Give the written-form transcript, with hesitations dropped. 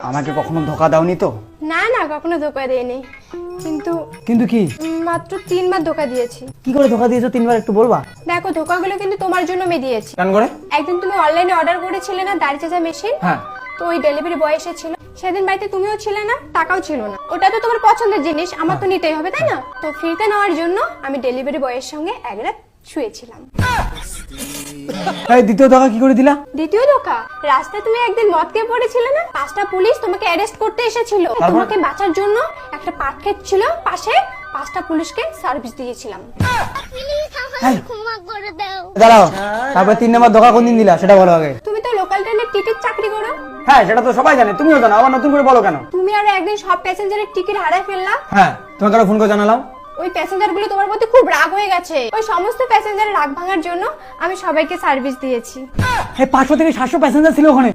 আমাকে কখনো ধোকা দাওনি তো? না না, কখনো ধোকা দেয়নি। কিন্তু কিন্তু কি? মাত্র 3 বার ধোকা দিয়েছি। কি করে ধোকা দিয়েছো 3 বার একটু বলবা? দেখো, ধোকাগুলো কিন্তু তোমার জন্য আমি দিয়েছি। কেন করে? একদিন তুমি অনলাইনে অর্ডার করেছিলে না দাড়ি চাচা মেশিন? হ্যাঁ। তো ওই ডেলিভারি বয় এসেছিল, সেদিন বাড়িতে তুমিও ছিলে না, টাকাও ছিল না। ওটা তো তোমার পছন্দের জিনিস, আমার তো নিতেই হবে তাই না? তো ফিরতে নেওয়ার জন্য আমি ডেলিভারি বয়ের সঙ্গে এক রাত শুয়েছিলাম। এই দ্বিতীয় ধোকা কি করে দিলা? দ্বিতীয় ধোকা, রাস্তায় তুমি একদিন মদ খেয়ে পড়েছিলে না, 5টা পুলিশ তোমাকে অ্যারেস্ট করতে এসেছিল। তোমাকে বাঁচার জন্য একটা পাট ক্ষেত ছিল পাশে, 5টা পুলিশকে সার্ভিস দিয়েছিলাম। দাঁড়াও, তারপরে 3 নম্বর ধোকা কোন দিন দিলা সেটা বলো আগে। তুমি তো লোকাল ট্রেনের টিকিট চাকরি করো। হ্যাঁ, সেটা তো সবাই জানে, তুমিও জানো, আবার নতুন করে বলো কেন? তুমি আরো একদিন সব প্যাসেঞ্জারের টিকিট হারায় ফেললা। হ্যাঁ, তোমাকে আরো ফোন করে জানালাম। ওই প্যাসেঞ্জার গুলো তোমার প্রতি খুব রাগ হয়ে গেছে। ওই সমস্ত প্যাসেঞ্জারের রাগ ভাঙার জন্য আমি সবাইকে সার্ভিস দিয়েছি। হ্যাঁ, 500 থেকে 700 প্যাসেঞ্জার ছিল ওখানে।